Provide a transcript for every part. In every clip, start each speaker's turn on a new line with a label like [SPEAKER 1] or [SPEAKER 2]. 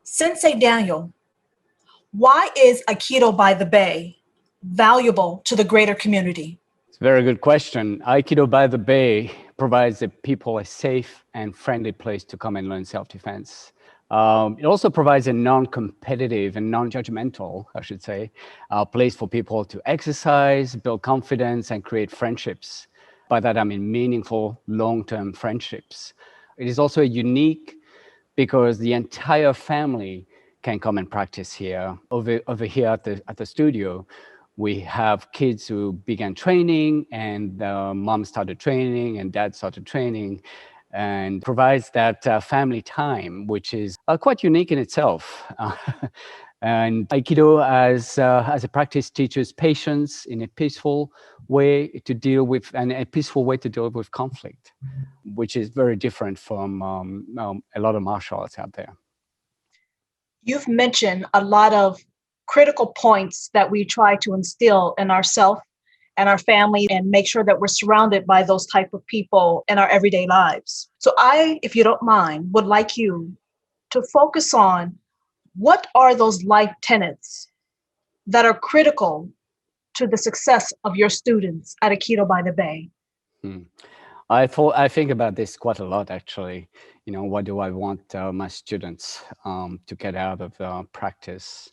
[SPEAKER 1] Sensei Daniel, why is Aikido by the Bay valuable to the greater community?
[SPEAKER 2] It's a very good question. Aikido by the Bay provides the people a safe and friendly place to come and learn self-defense. It also provides a non-competitive and non-judgmental, I should say, place for people to exercise, build confidence, and create friendships. By that, I mean meaningful, long-term friendships. It is also unique because the entire family can come and practice here. Over here at the studio, we have kids who began training, and mom started training, and dad started training, and provides that family time, which is quite unique in itself. And Aikido as a practice teaches patience in a peaceful way to deal with, and a peaceful way to deal with conflict, which is very different from a lot of martial arts out there.
[SPEAKER 1] You've mentioned a lot of critical points that we try to instill in ourselves and our family and make sure that we're surrounded by those type of people in our everyday lives. So I, if you don't mind, would like you to focus on what are those life tenets that are critical to the success of your students at Aikido by the Bay?
[SPEAKER 2] I think about this quite a lot, actually. You know, what do I want my students to get out of practice?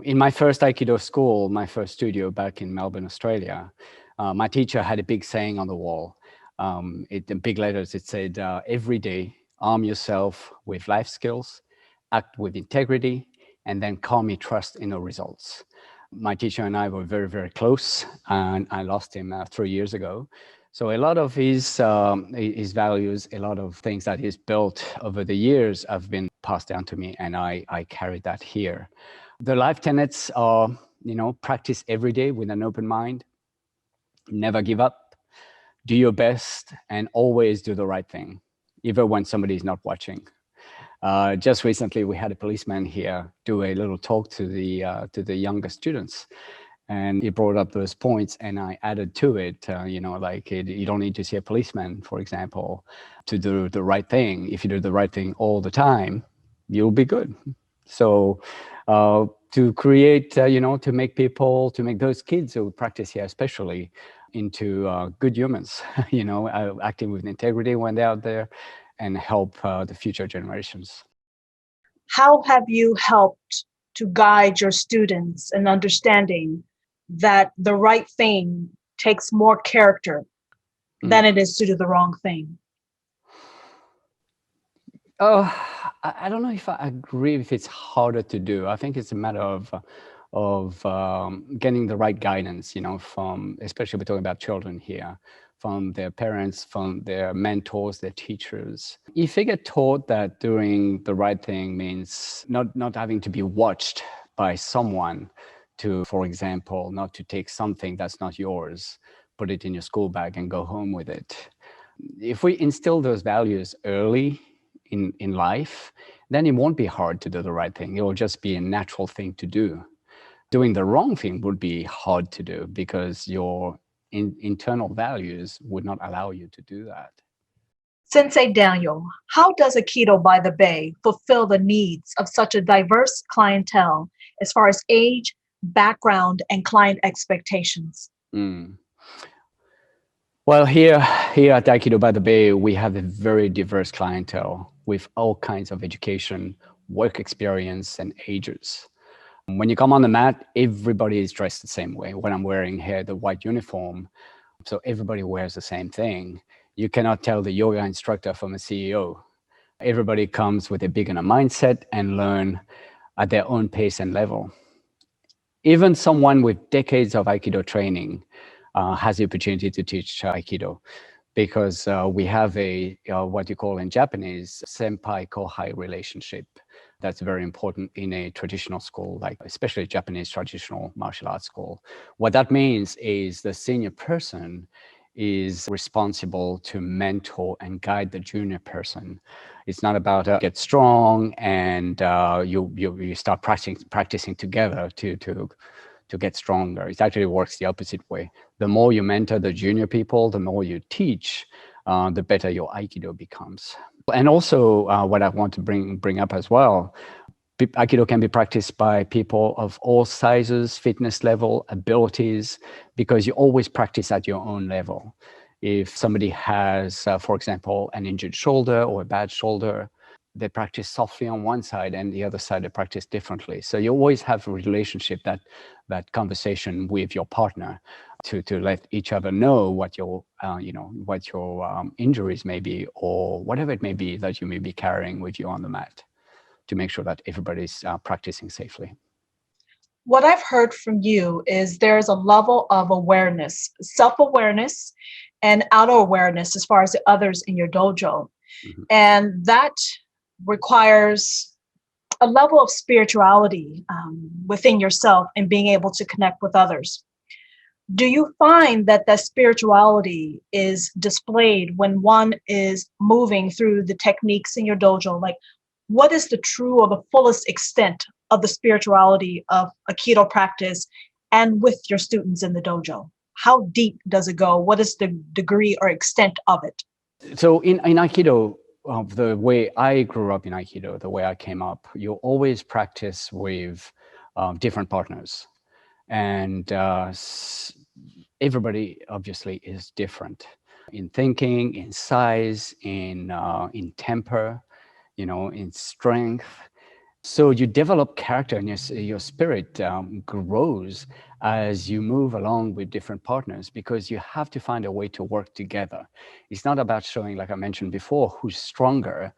[SPEAKER 2] In my first Aikido school, my first studio back in Melbourne, Australia, my teacher had a big saying on the wall. In big letters, it said, every day, arm yourself with life skills, act with integrity, and then calmly trust in the results. My teacher and I were very, very close, and I lost him 3 years ago. So a lot of his values, a lot of things that he's built over the years have been passed down to me, and I carry that here. The life tenets are, practice every day with an open mind, never give up, do your best, and always do the right thing, even when somebody is not watching. Just recently, we had a policeman here do a little talk to the younger students, and he brought up those points, and I added to it, you don't need to see a policeman, for example, to do the right thing. If you do the right thing all the time, you'll be good. So to create, to make those kids who practice here especially into good humans, acting with integrity when they're out there, and help the future generations.
[SPEAKER 1] How have you helped to guide your students in understanding that the right thing takes more character than it is to do the wrong thing?
[SPEAKER 2] Oh, I don't know if I agree if it's harder to do. I think it's a matter of getting the right guidance, from, especially we're talking about children here, from their parents, from their mentors, their teachers. If they get taught that doing the right thing means not having to be watched by someone to, for example, not to take something that's not yours, put it in your school bag and go home with it. If we instill those values early in life, then it won't be hard to do the right thing. It will just be a natural thing to do. Doing the wrong thing would be hard to do because your internal values would not allow you to do that.
[SPEAKER 1] Sensei Daniel, how does Aikido by the Bay fulfill the needs of such a diverse clientele as far as age, background, and client expectations?
[SPEAKER 2] Well, here at Aikido by the Bay, we have a very diverse clientele with all kinds of education, work experience, and ages. When you come on the mat, everybody is dressed the same way. When I'm wearing here the white uniform, so everybody wears the same thing. You cannot tell the yoga instructor from a CEO. Everybody comes with a beginner mindset and learn at their own pace and level. Even someone with decades of Aikido training has the opportunity to teach Aikido, because we have a what you call in Japanese senpai-kohai relationship. That's very important in a traditional school, like especially Japanese traditional martial arts school. What that means is the senior person is responsible to mentor and guide the junior person. It's not about get strong and you start practicing together to get stronger. It actually works the opposite way. The more you mentor the junior people, the more you teach, the better your Aikido becomes. And also what I want to bring up as well, Aikido can be practiced by people of all sizes, fitness level, abilities, because you always practice at your own level. If somebody has, for example, an injured shoulder or a bad shoulder, they practice softly on one side and the other side they practice differently. So you always have a relationship, that conversation with your partner to let each other know what your injuries may be, or whatever it may be that you may be carrying with you on the mat, to make sure that everybody's practicing safely.
[SPEAKER 1] What I've heard from you is there's a level of awareness, self-awareness and outer awareness as far as the others in your dojo.
[SPEAKER 2] Mm-hmm.
[SPEAKER 1] And that requires a level of spirituality within yourself and being able to connect with others. Do you find that that spirituality is displayed when one is moving through the techniques in your dojo? Like, what is the true or the fullest extent of the spirituality of Aikido practice and with your students in the dojo? How deep does it go? What is the degree or extent of it?
[SPEAKER 2] So in Aikido, the way I grew up in Aikido, the way I came up, you always practice with different partners. And everybody obviously is different in thinking, in size, in temper, in strength. So you develop character, and your spirit grows as you move along with different partners, because you have to find a way to work together. It's not about showing, like I mentioned before, who's stronger.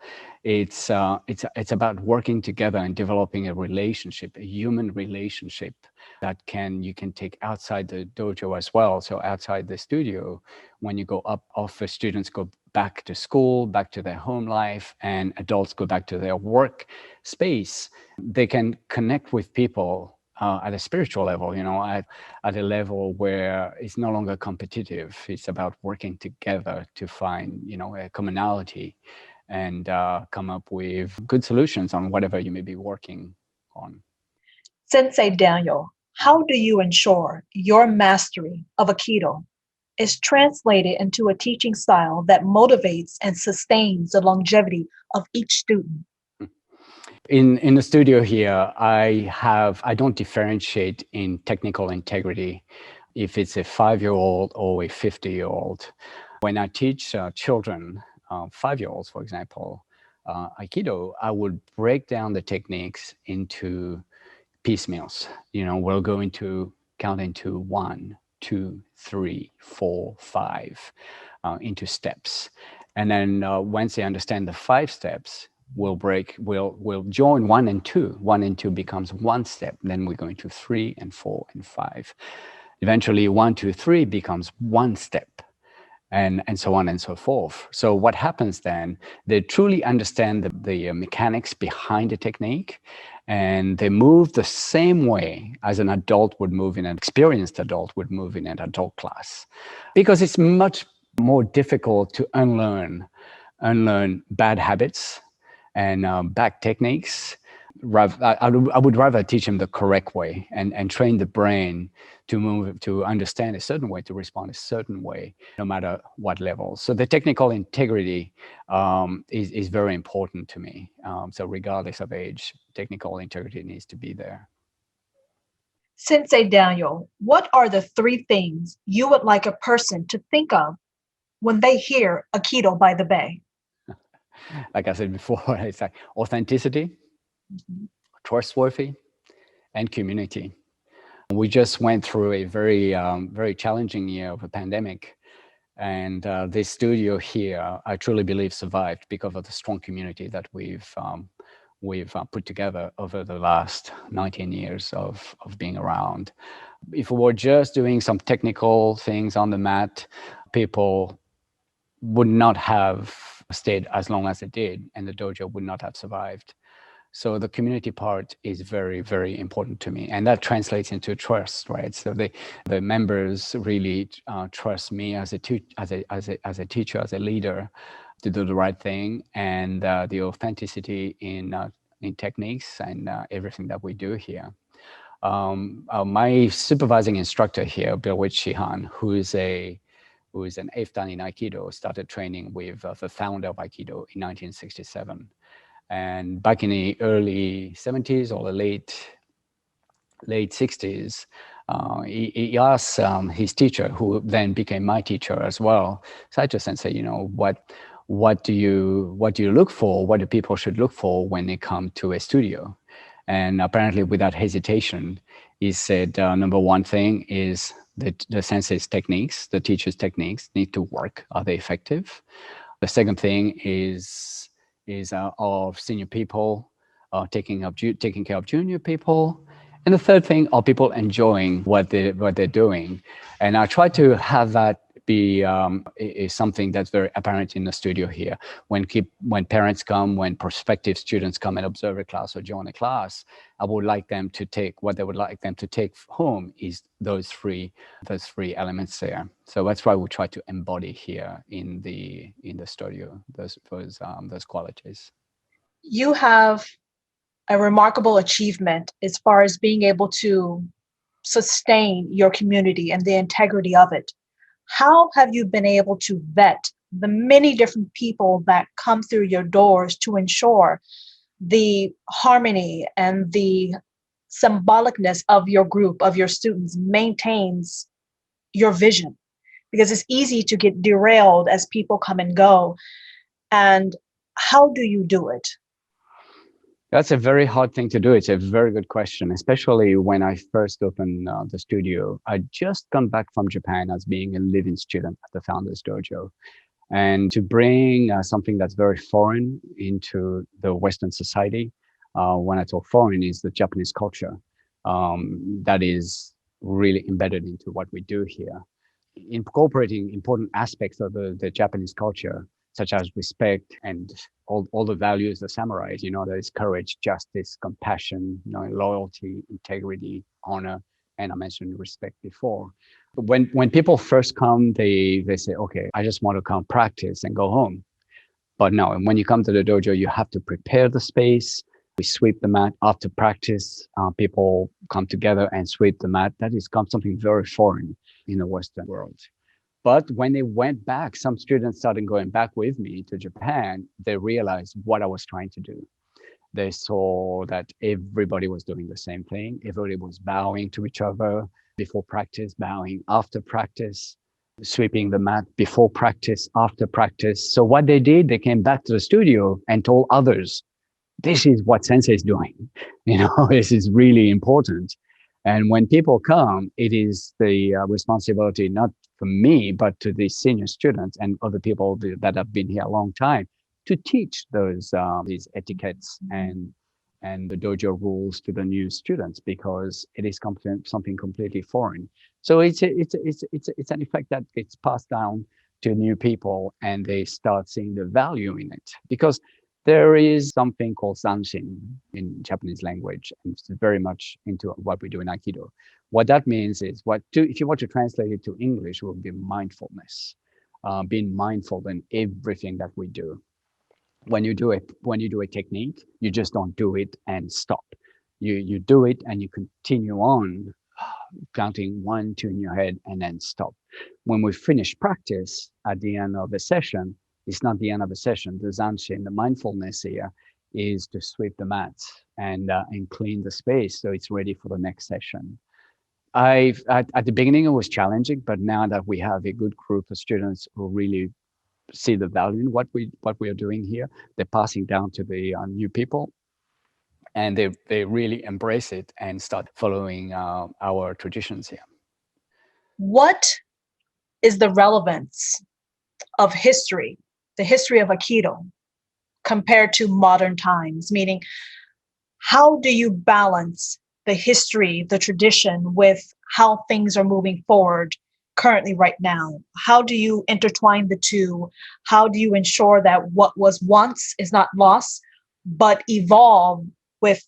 [SPEAKER 2] It's about working together and developing a relationship, a human relationship that you can take outside the dojo as well. So outside the studio, when you go up, often students go back to school, back to their home life, and adults go back to their work space. They can connect with people at a spiritual level, at a level where it's no longer competitive. It's about working together to find, a commonality and come up with good solutions on whatever you may be working on.
[SPEAKER 1] Sensei Daniel, how do you ensure your mastery of Aikido is translated into a teaching style that motivates and sustains the longevity of each student?
[SPEAKER 2] In the studio here, I don't differentiate in technical integrity if it's a 5-year-old or a 50-year-old. When I teach children, 5-year-olds, for example, Aikido, I would break down the techniques into piecemeals. We're going to count into 1, 2, 3, 4, 5 into steps. And then once they understand the 5 steps, we'll join 1 and 2. 1 and 2 becomes 1 step. Then we're going to 3 and 4 and 5. Eventually 1, 2, 3 becomes 1 step. And so on and so forth. So what happens then, they truly understand the mechanics behind the technique, and they move the same way as an adult would move, an experienced adult would move in an adult class. Because it's much more difficult to unlearn bad habits and bad techniques. I would rather teach them the correct way and train the brain to understand a certain way, to respond a certain way, no matter what level. So the technical integrity is very important to me. So regardless of age, technical integrity needs to be there.
[SPEAKER 1] Sensei Daniel, what are the 3 things you would like a person to think of when they hear Aikido by the Bay?
[SPEAKER 2] Like I said before, it's like authenticity, trustworthy, and community. We just went through a very challenging year of a pandemic. And this studio here, I truly believe, survived because of the strong community that we've put together over the last 19 years of being around. If we were just doing some technical things on the mat, people would not have stayed as long as they did, and the dojo would not have survived. So the community part is very, very important to me, and that translates into trust, right? So the members really trust me as a teacher, as a leader, to do the right thing, and the authenticity in techniques and everything that we do here. My supervising instructor here, Bill Shihan, who is an 8th dan in Aikido, started training with the founder of Aikido in 1967. And back in the early 70s or the late 60s, he asked his teacher, who then became my teacher as well, Saito Sensei, what do you look for? What do people should look for when they come to a studio? And apparently, without hesitation, he said, number one thing is that the sensei's techniques, the teacher's techniques, need to work. Are they effective? The second thing is of senior people taking care of junior people. And the third thing are people enjoying what they're doing. And I try to have that be is something that's very apparent in the studio here. When parents come, when prospective students come and observe a class or join a class, I would like them to take what they would like them to take home is those three elements there. So that's why we try to embody here in the studio those qualities.
[SPEAKER 1] You have a remarkable achievement as far as being able to sustain your community and the integrity of it. How have you been able to vet the many different people that come through your doors to ensure the harmony and the symbolicness of your group, of your students, maintains your vision? Because it's easy to get derailed as people come and go. And how do you do it?
[SPEAKER 2] That's a very hard thing to do. It's a very good question, especially when I first opened the studio. I just come back from Japan as being a living student at the Founders Dojo. And to bring something that's very foreign into the Western society, when I talk foreign, is the Japanese culture that is really embedded into what we do here. Incorporating important aspects of the Japanese culture, such as respect and all the values the samurais, there is courage, justice, compassion, loyalty, integrity, honor, and I mentioned respect before. When people first come, they say, okay, I just want to come practice and go home. But no, and when you come to the dojo, you have to prepare the space. We sweep the mat after practice. People come together and sweep the mat. That is something very foreign in the Western world. But when they went back, some students started going back with me to Japan. They realized what I was trying to do. They saw that everybody was doing the same thing. Everybody was bowing to each other before practice, bowing after practice, sweeping the mat before practice, after practice. So what they did, they came back to the studio and told others, this is what Sensei is doing. This is really important. And when people come, it is the responsibility, not for me, but to the senior students and other people that have been here a long time, to teach these etiquettes and the dojo rules to the new students, because it is something completely foreign. So it's an effect that gets passed down to new people, and they start seeing the value in it, because there is something called zanshin in Japanese language, and it's very much into what we do in Aikido. What that means is, if you want to translate it to English, it would be mindfulness, being mindful in everything that we do. When you do a technique, you just don't do it and stop. You do it and you continue on, counting 1, 2 in your head, and then stop. When we finish practice at the end of the session, it's not the end of the session. The zanshin, the mindfulness here, is to sweep the mats and clean the space so it's ready for the next session. At the beginning, it was challenging, but now that we have a good group of students who really see the value in what we are doing here, they're passing down to the new people, and they really embrace it and start following our traditions here.
[SPEAKER 1] What is the relevance of history, the history of Aikido, compared to modern times? Meaning, how do you balance the history, the tradition, with how things are moving forward currently right now? How do you intertwine the two? How do you ensure that what was once is not lost, but evolve with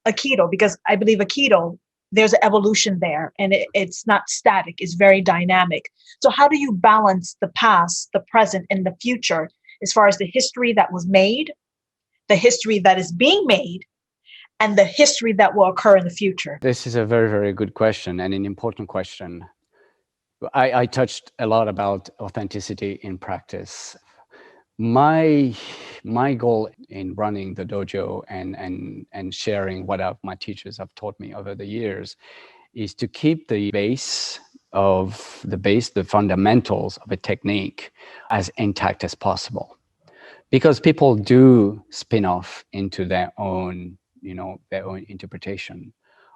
[SPEAKER 1] Aikido? Because I believe Aikido, there's an evolution there, and it's not static, it's very dynamic. So how do you balance the past, the present, and the future, as far as the history that was made, the history that is being made, and the history that will occur in the future?
[SPEAKER 2] This is a very, very good question, and an important question. I touched a lot about authenticity in practice. My my goal in running the dojo and sharing what my teachers have taught me over the years is to keep the fundamentals of a technique as intact as possible. Because people do spin off into their own interpretation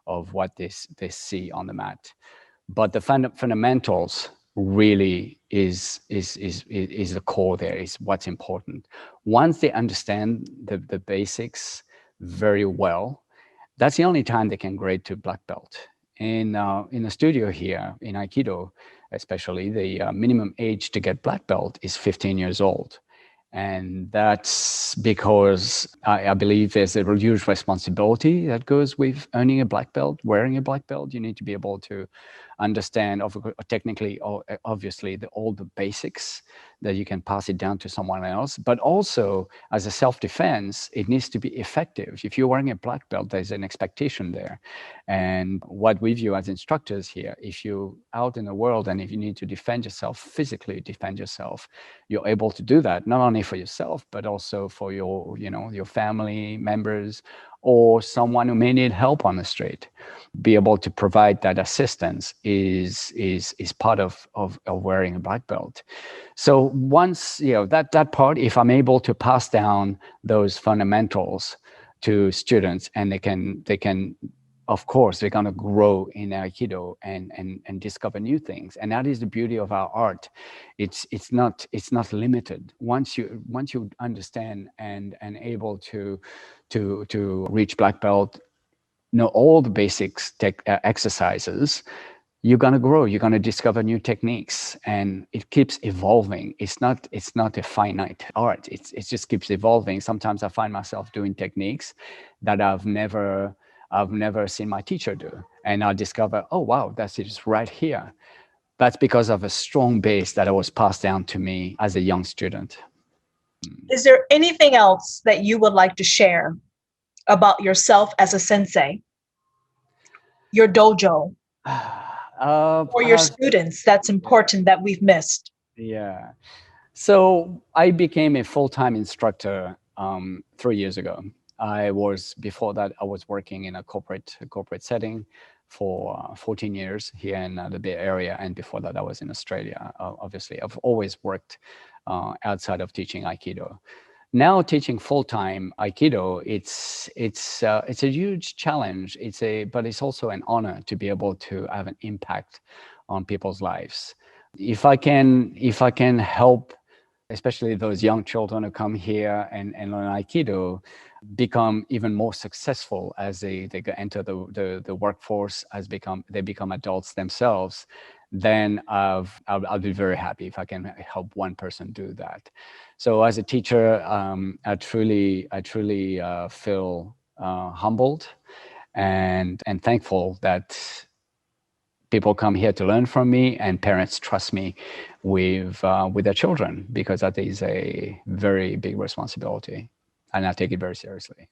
[SPEAKER 2] of what they see on the mat. But the fundamentals really is the core. There is what's important. Once they understand the basics very well, that's the only time they can grade to black belt. In the studio here in Aikido, especially, the minimum age to get black belt is 15 years old. And that's because I believe there's a huge responsibility that goes with earning a black belt, wearing a black belt. You need to be able to understand, technically, obviously, all the basics that you can pass it down to someone else. But also, as a self-defense, it needs to be effective. If you're wearing a black belt, there's an expectation there. And what we view as instructors here, if you're out in the world and if you need to defend yourself, physically defend yourself, you're able to do that, not only for yourself, but also for your family members or someone who may need help on the street. Be able to provide that assistance is part of wearing a black belt. So once that part, if I'm able to pass down those fundamentals to students, and they can, of course, they're going to grow in Aikido and discover new things. And that is the beauty of our art. It's not limited. Once you understand and able to reach black belt, know all the basics exercises, you're going to grow. You're going to discover new techniques, and it keeps evolving. It's not a finite art. It just keeps evolving. Sometimes I find myself doing techniques that I've never seen my teacher do, and I discover, oh wow, that's it right here. That's because of a strong base that was passed down to me as a young student.
[SPEAKER 1] Is there anything else that you would like to share about yourself as a sensei, your dojo, or your students that's important that we've missed?
[SPEAKER 2] Yeah. So I became a full-time instructor 3 years ago. Before that, I was working in a corporate setting for 14 years here in the Bay Area, and before that, I was in Australia. Obviously, I've always worked outside of teaching Aikido. Now teaching full-time Aikido, it's a huge challenge. But it's also an honor to be able to have an impact on people's lives. If I can help, especially those young children who come here and learn Aikido, become even more successful as they enter the workforce, they become adults themselves, then I'll be very happy if I can help one person do that. So as a teacher, I truly feel humbled and thankful that people come here to learn from me, and parents trust me with their children, because that is a very big responsibility, and I take it very seriously.